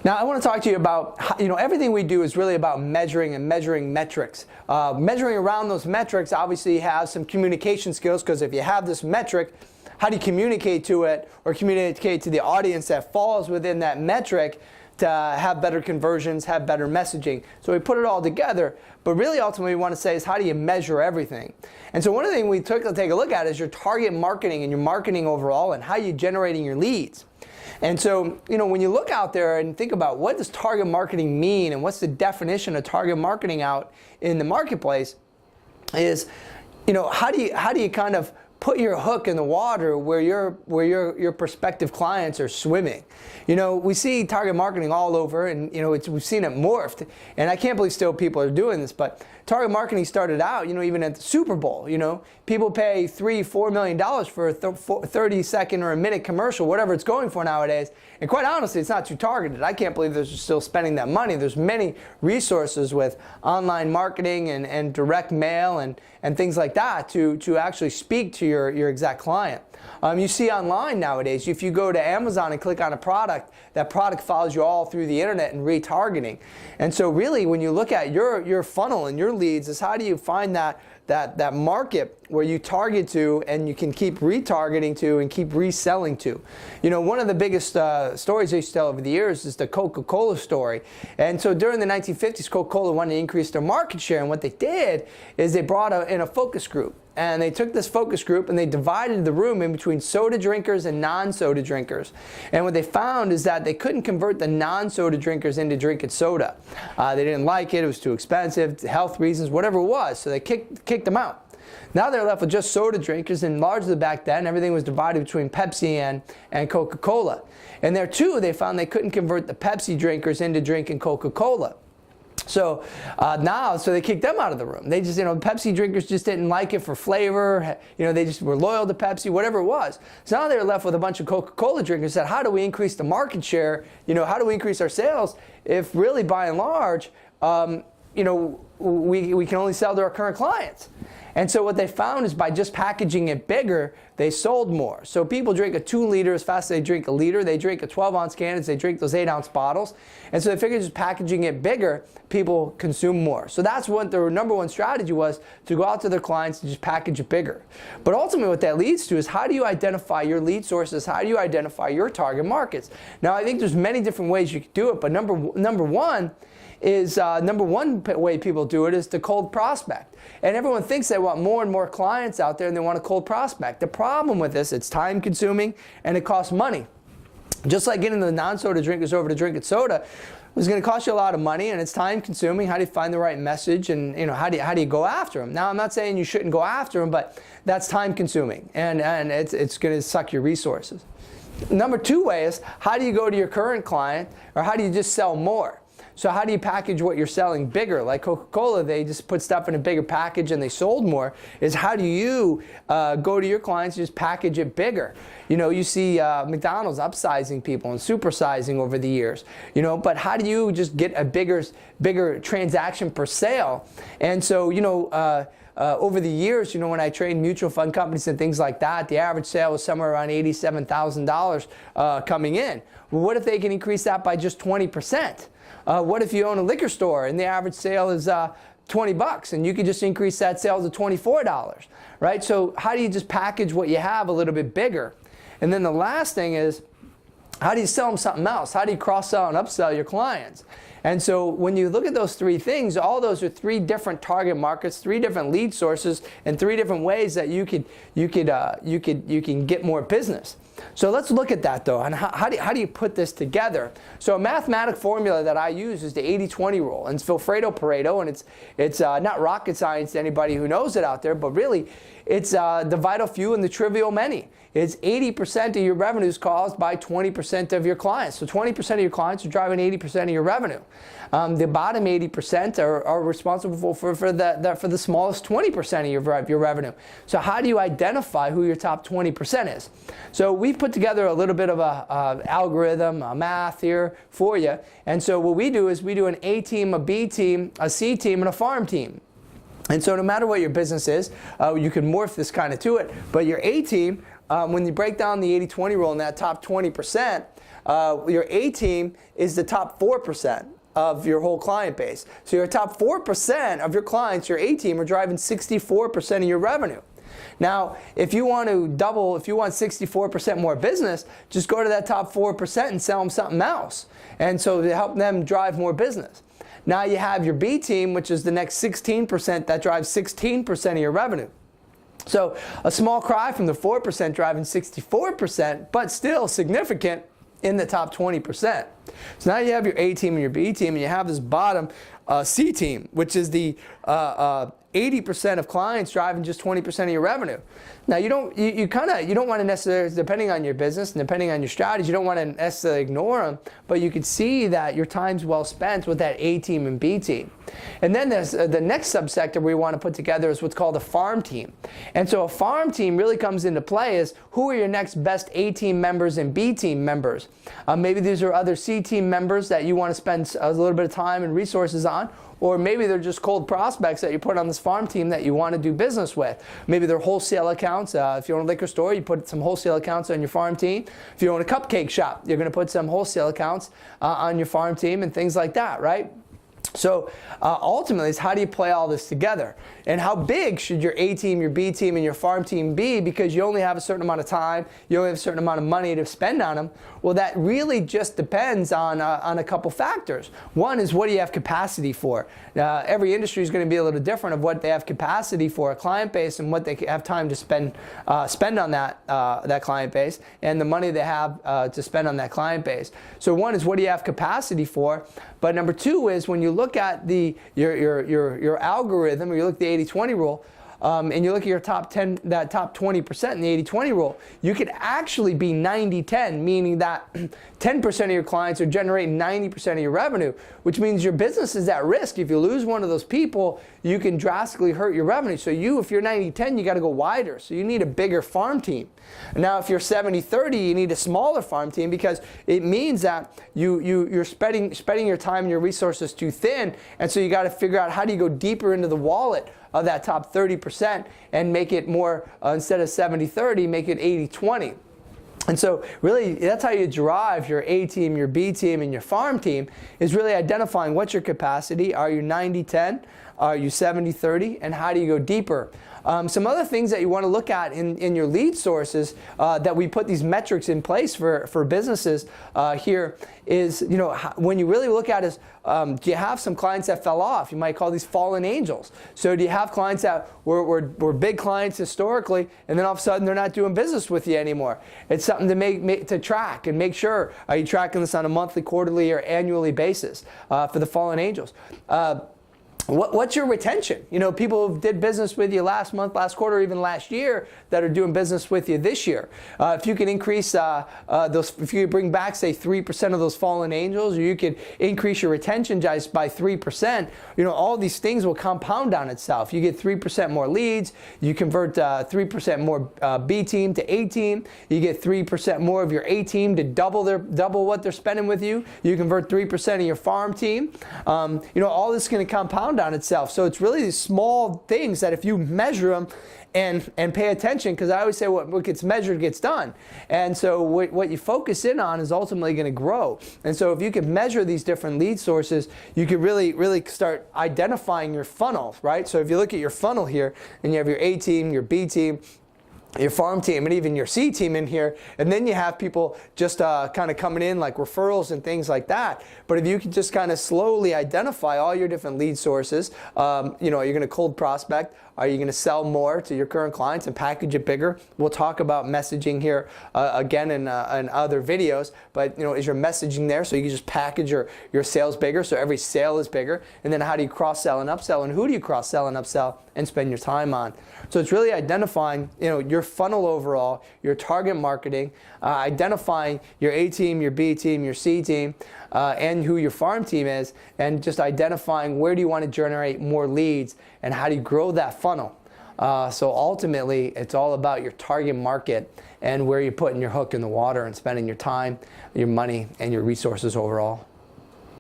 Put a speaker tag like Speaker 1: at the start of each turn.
Speaker 1: Now I want to talk to you about how, everything we do is really about measuring and measuring metrics. Measuring around those metrics obviously has some communication skills, because if you have this metric, how do you communicate to it or communicate to the audience that falls within that metric to have better conversions, have better messaging? So we put it all together, but really ultimately we want to say is how do you measure everything? And so one of the things we take a look at is your target marketing and your marketing overall and how you're generating your leads. And so, when you look out there and think about what does target marketing mean and what's the definition of target marketing out in the marketplace is, how do you kind of put your hook in the water where your prospective clients are swimming? We see target marketing all over, and we've seen it morphed, and I can't believe still people are doing this, but target marketing started out, even at the Super Bowl. People pay $3-4 million for a 30-second or a minute commercial, whatever it's going for nowadays. And quite honestly, it's not too targeted. I can't believe they're still spending that money. There's many resources with online marketing and direct mail and things like that to actually speak to your exact client. You see online nowadays, if you go to Amazon and click on a product, that product follows you all through the internet and retargeting. And so really, when you look at your funnel and your leads, is how do you find that market where you target to and you can keep retargeting to and keep reselling to. One of the biggest stories I used to tell over the years is the Coca-Cola story. And so during the 1950s, Coca-Cola wanted to increase their market share, and what they did is they brought in a focus group. And they took this focus group and they divided the room in between soda drinkers and non-soda drinkers. And what they found is that they couldn't convert the non-soda drinkers into drinking soda. They didn't like it, it was too expensive, health reasons, whatever it was, so they kicked them out. Now they're left with just soda drinkers, and largely back then everything was divided between Pepsi and Coca-Cola. And there too, they found they couldn't convert the Pepsi drinkers into drinking Coca-Cola. So so they kicked them out of the room. They just, Pepsi drinkers just didn't like it for flavor. They just were loyal to Pepsi, whatever it was. So now they're left with a bunch of Coca-Cola drinkers that how do we increase the market share? How do we increase our sales if really by and large, we can only sell to our current clients? And so what they found is by just packaging it bigger, they sold more. So people drink a 2 liter as fast as they drink a liter. They drink a 12-ounce can as they drink those 8-ounce bottles. And so they figured just packaging it bigger, people consume more. So that's what their number one strategy was, to go out to their clients and just package it bigger. But ultimately what that leads to is how do you identify your lead sources? How do you identify your target markets? Now I think there's many different ways you could do it, but number one way people do it is to cold prospect. And everyone thinks they want more and more clients out there and they want to cold prospect. The problem with this, it's time consuming and it costs money. Just like getting the non-soda drinkers over to drinking soda is going to cost you a lot of money, and it's time consuming. How do you find the right message, and how do you go after them? Now I'm not saying you shouldn't go after them, but that's time consuming and it's going to suck your resources. Number 2 way is how do you go to your current client, or how do you just sell more? So how do you package what you're selling bigger? Like Coca-Cola, they just put stuff in a bigger package and they sold more. Is how do you go to your clients and just package it bigger? You see McDonald's upsizing people and supersizing over the years. But how do you just get a bigger transaction per sale? And so over the years, when I trained mutual fund companies and things like that, the average sale was somewhere around $87,000 coming in. Well, what if they can increase that by just 20%? What if you own a liquor store and the average sale is $20 and you could just increase that sale to $24, right? So how do you just package what you have a little bit bigger? And then the last thing is, how do you sell them something else? How do you cross-sell and upsell your clients? And so when you look at those 3 things, all those are 3 different target markets, 3 different lead sources, and 3 different ways that you can get more business. So let's look at that though, and how do you put this together? So a mathematical formula that I use is the 80-20 rule, and it's Wilfredo Pareto, and it's not rocket science to anybody who knows it out there, but really it's the vital few and the trivial many. It's 80% of your revenue is caused by 20% of your clients. So 20% of your clients are driving 80% of your revenue. The bottom 80% are responsible for the smallest 20% of your revenue. So how do you identify who your top 20% is? So we've put together a little bit of a algorithm, a math here for you. And so what we do is we do an A team, a B team, a C team, and a farm team. And so no matter what your business is, you can morph this kind of to it. But your A team when you break down the 80-20 rule in that top 20%, your A team is the top 4% of your whole client base. So your top 4% of your clients, your A team, are driving 64% of your revenue. Now, if you want to double, if you want 64% more business, just go to that top 4% and sell them something else. And so to help them drive more business. Now you have your B team, which is the next 16% that drives 16% of your revenue. So a small cry from the 4% driving 64%, but still significant in the top 20%. So now you have your A team and your B team, and you have this bottom C team, which is the 80% of clients driving just 20% of your revenue. Now you don't want to necessarily, depending on your business and depending on your strategy, you don't want to necessarily ignore them, but you can see that your time's well spent with that A team and B team. And then there's the next subsector we want to put together is what's called a farm team. And so a farm team really comes into play is who are your next best A team members and B team members. Maybe these are other C team members that you want to spend a little bit of time and resources on. Or maybe they're just cold prospects that you put on this farm team that you want to do business with. Maybe they're wholesale accounts. If you own a liquor store, you put some wholesale accounts on your farm team. If you own a cupcake shop, you're going to put some wholesale accounts on your farm team and things like that, right? So ultimately, it's how do you play all this together? And how big should your A team, your B team, and your farm team be? Because you only have a certain amount of time, you only have a certain amount of money to spend on them. Well, that really just depends on a couple factors. One is what do you have capacity for? Every industry is going to be a little different of what they have capacity for a client base and what they have time to spend on that client base and the money they have to spend on that client base. So one is what do you have capacity for? But number two is when you look at your algorithm, or you look at the 80-20 rule, and you look at your top 10, that top 20% in the 80-20 rule, you could actually be 90-10, meaning that 10% of your clients are generating 90% of your revenue, which means your business is at risk. If you lose one of those people, you can drastically hurt your revenue. So if you're 90-10, you got to go wider. So you need a bigger farm team. Now, if you're 70-30, you need a smaller farm team because it means that you're spreading your time and your resources too thin, and so you got to figure out how do you go deeper into the wallet of that top 30% and make it more, instead of 70-30, make it 80-20. And so really, that's how you drive your A team, your B team, and your farm team, is really identifying what's your capacity. Are you 90-10? Are you 70-30? And how do you go deeper? Some other things that you want to look at in your lead sources that we put these metrics in place for businesses here is, when you really look at is, do you have some clients that fell off? You might call these fallen angels. So do you have clients that were big clients historically, and then all of a sudden they're not doing business with you anymore? It's something to track and make sure. Are you tracking this on a monthly, quarterly, or annually basis for the fallen angels? What's your retention? People who did business with you last month, last quarter, even last year that are doing business with you this year. If you can increase if you bring back, say, 3% of those fallen angels, or you could increase your retention just by 3%, all these things will compound on itself. You get 3% more leads, you convert 3% more B team to A team, you get 3% more of your A team to double what they're spending with you, you convert 3% of your farm team. All this is going to compound on itself. So it's really these small things that if you measure them and pay attention, because I always say what gets measured gets done. And so what you focus in on is ultimately going to grow. And so if you can measure these different lead sources, you can really start identifying your funnel, right? So if you look at your funnel here and you have your A team, your B team, your farm team, and even your C team in here, and then you have people just kind of coming in like referrals and things like that. But if you can just kind of slowly identify all your different lead sources, are you going to cold prospect? Are you going to sell more to your current clients and package it bigger? We'll talk about messaging here again in other videos, but is your messaging there so you can just package your sales bigger so every sale is bigger? And then how do you cross-sell and upsell, and who do you cross-sell and upsell and spend your time on? So it's really identifying your funnel overall, your target marketing, identifying your A team, your B team, your C team, and who your farm team is, and just identifying where do you want to generate more leads and how do you grow that funnel. So ultimately, it's all about your target market and where you're putting your hook in the water and spending your time, your money, and your resources overall.